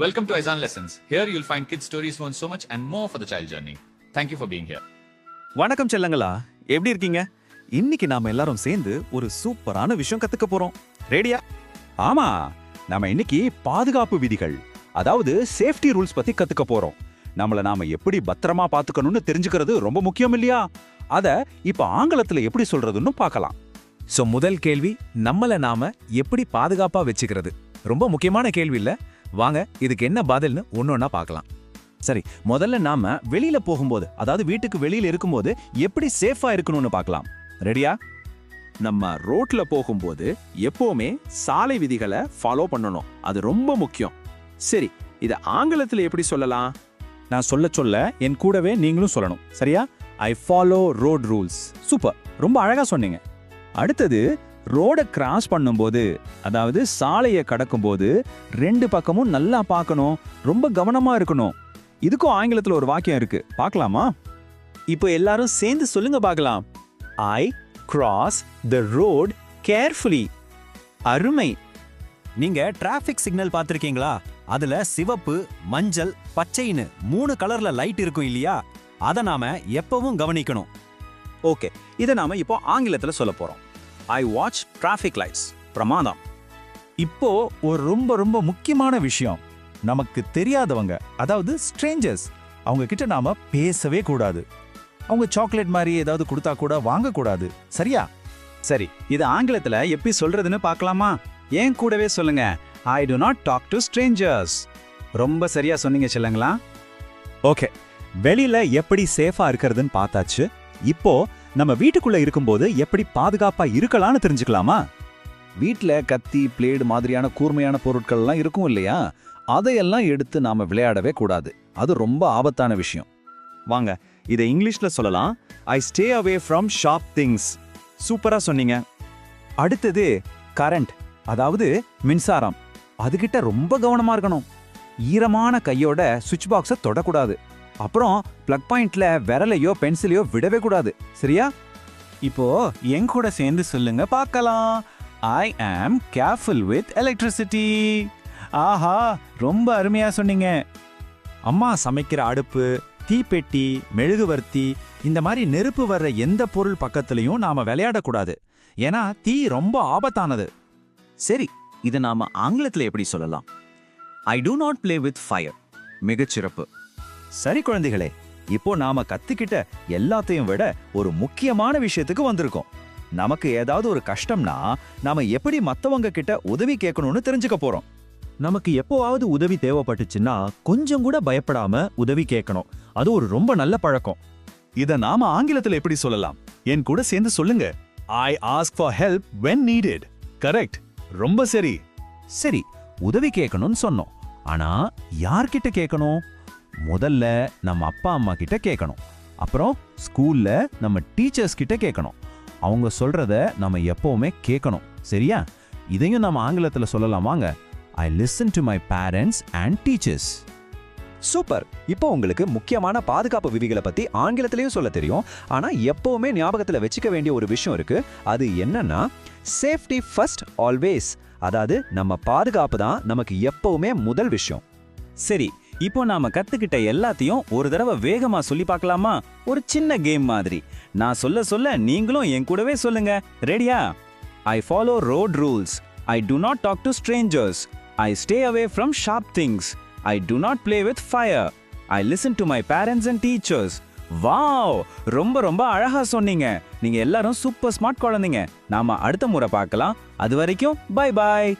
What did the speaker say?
Welcome to Aizan Lessons. Here you'll find kids stories who want so much and more for the child journey. Thank you for being here. வணக்கம் செல்லங்களா, எப்படி இருக்கீங்க? இன்னைக்கு நாம எல்லாரும் சேர்ந்து ஒரு சூப்பரான விஷயம் கத்துக்க போறோம். ரெடியா? ஆமா, நாம இன்னைக்கு பாதுகாப்பு விதிகள், அதாவது சேஃப்டி ரூல்ஸ் பத்தி கத்துக்க போறோம். நாம எப்படி பத்திரமா பாத்துக்கணும்னு தெரிஞ்சுக்கிறது ரொம்ப முக்கியம் இல்லையா? அத இப்ப ஆங்கிலத்துல எப்படி சொல்றதுன்னு பார்க்கலாம். முதல் கேள்வி, நாம எப்படி பாதுகாப்பா வச்சுக்கிறது? ரொம்ப முக்கியமான கேள்வி இல்ல? வாங்க இதுக்கு என்ன பதில்னு ஒன்னொன்னா பார்க்கலாம். சரி, முதல்ல நாம வெளியில போகும்போது, அதாவது வீட்டுக்கு வெளியில இருக்கும்போது எப்படி சேஃபா இருக்கணும்னு பார்க்கலாம். ரெடியா? நம்ம ரோட்ல போகும்போது எப்பவுமே சாலை விதிகளை ஃபாலோ பண்ணணும். அது ரொம்ப முக்கியம். சரி, இத ஆங்கிலத்துல எப்படி சொல்லலாம்? நான் சொல்ல என் கூடவே நீங்களும் சொல்லணும். சரியா? ஐ ஃபாலோ ரோட் ரூல்ஸ். சூப்பர், ரொம்ப அழகா சொன்னீங்க. அடுத்தது, ரோட கிராஸ் பண்ணும்போது, அதாவது சாலையை கடக்கும்போது ரெண்டு பக்கமும் நல்லா பார்க்கணும், ரொம்ப கவனமா இருக்கணும். இதுக்கும் ஆங்கிலத்துல ஒரு வாக்கியம் இருக்கு, பார்க்கலாமா? இப்போ எல்லாரும் சேர்ந்து சொல்லுங்க பார்க்கலாம். ஐ கிராஸ் த ரோட் கேர்ஃபுல்லி. அருமை. நீங்க டிராஃபிக் சிக்னல் பார்த்திருக்கீங்களா? அதுல சிவப்பு, மஞ்சள், பச்சைன்னு 3 கலர்ல லைட் இருக்கும் இல்லையா? அத நாம எப்பவும் கவனிக்கணும். ஓகே, இதை நாம இப்போ ஆங்கிலத்துல சொல்ல போறோம். I watch traffic lights. பிரமாதம். இப்போ ஒரு ரொம்ப முக்கியமான விஷயம், நமக்கு தெரியாதவங்க, அதாவது ஸ்ட்ரேஞ்சர்ஸ், அவங்க கிட்ட நாம பேசவே கூடாது. அவங்க சாக்லேட் மாதிரி ஏதாவது கொடுத்தா கூட வாங்க கூடாது. சரியா? சரி, இது ஆங்கிலத்துல எப்படி சொல்றதுன்னு பார்க்கலாமா? ஏன் கூடவே சொல்லுங்க. I do not talk to strangers. ரொம்ப சரியா சொன்னீங்க செல்லங்களா. ஓகே, வெளியில எப்படி சேஃபா இருக்கிறதுன்னு பார்த்தாச்சு. இப்போ நம்ம வீட்டுக்குள்ள இருக்கும்போது எப்படி பாதுகாப்பா இருக்கலாம்னு தெரிஞ்சுக்கலாமா? வீட்ல கத்தி, பிளேடு மாதிரியான கூர்மையான பொருட்கள்லாம் இருக்கும் இல்லையா? அதையெல்லாம் எடுத்து நாம விளையாடவே கூடாது. அது ரொம்ப ஆபத்தான விஷயம். வாங்க இதை இங்கிலீஷ்ல சொல்லலாம். ஐ stay away from sharp things. சூப்பரா சொன்னீங்க. அடுத்தது கரண்ட், அதாவது மின்சாரம். அதுகிட்ட ரொம்ப கவனமா இருக்கணும். ஈரமான கையோட சுவிட்ச் பாக்ஸை தொடக்கூடாது. அப்புறம் பிளக் பாயிண்ட்ல விரலையோ பென்சிலையோ விடவே கூடாது. சரியா? இப்போ என் கூட சேர்ந்து சொல்லுங்க பார்க்கலாம். ஐ ஆம் கேர்ஃபுல் வித் எலக்ட்ரிசிட்டி. ஆஹா, ரொம்ப அருமையா சொன்னீங்க. அம்மா சமைக்கிற அடுப்பு, தீப்பெட்டி, மெழுகுவர்த்தி, இந்த மாதிரி நெருப்பு வர்ற எந்த பொருள் பக்கத்துலயும் நாம விளையாடக்கூடாது. ஏன்னா தீ ரொம்ப ஆபத்தானது. சரி, இதை நாம ஆங்கிலத்துல எப்படி சொல்லலாம்? ஐ do not play with fire. மிகச்சிறப்பு. சரி குழந்தைகளே, இப்போ நாம கத்துக்கிட்ட எல்லாத்தையும் விட ஒரு முக்கியமான விஷயத்துக்கு வந்திருக்கோம். நமக்கு ஏதாவது ஒரு கஷ்டம்னா நாம எப்படி மத்தவங்க கிட்ட உதவி கேட்கணும்னு தெரிஞ்சுக்க போறோம். நமக்கு எப்போவாவது உதவி தேவைப்பட்டுச்சுன்னா கொஞ்சம் கூட பயப்படாம உதவி கேட்கணும். அது ஒரு ரொம்ப நல்ல பழக்கம். இத நாம ஆங்கிலத்துல எப்படி சொல்லலாம்? என் கூட சேர்ந்து சொல்லுங்க. I ask for help when needed. Correct, ரொம்ப சரி. சரி, உதவி கேட்கணும்னு சொன்னோம். ஆனா யார்கிட்ட கேட்கணும்? முதல்ல நம்ம அப்பா அம்மா கிட்ட கேட்கணும். அப்புறம் ஸ்கூல்ல நம்ம டீச்சர்ஸ் கிட்ட கேட்கணும். அவங்க சொல்றத நம்ம எப்பவுமே கேட்கணும். சரியா? இதையும் நம்ம ஆங்கிலத்துல சொல்லலாம். வாங்க. ஐ listen to my parents and teachers. Super. இப்போ உங்களுக்கு முக்கியமான பாதுகாப்பு விதிகளை பத்தி ஆங்கிலத்திலயும் சொல்ல தெரியும். ஆனா எப்பவுமே ஞாபகத்துல வச்சுக்க வேண்டிய ஒரு விஷயம் இருக்கு. அது என்னன்னா, சேஃப்டி ஃபர்ஸ்ட் ஆல்வேஸ். அதாவது நம்ம பாதுகாப்பு தான் நமக்கு எப்பவுமே முதல் விஷயம். சரி, இப்போ நாம கத்துக்கிட்ட எல்லாத்தையும் ஒரு தடவை வேகமா சொல்லி பார்க்கலாமா? ஒரு சின்ன கேம் மாதிரி. நான் சொல்ல நீங்களும் என் கூடவே சொல்லுங்க. ரெடியா? I follow road rules. I do not talk to strangers. I stay away from sharp things. I do not play with fire. I listen to my parents and teachers. Wow, ரொம்ப அழகா சொன்னீங்க. நீங்க எல்லாரும் சூப்பர் ஸ்மார்ட் குழந்தைங்க. நாம அடுத்த முறை பார்க்கலாம். அது வரைக்கும் பை பாய்.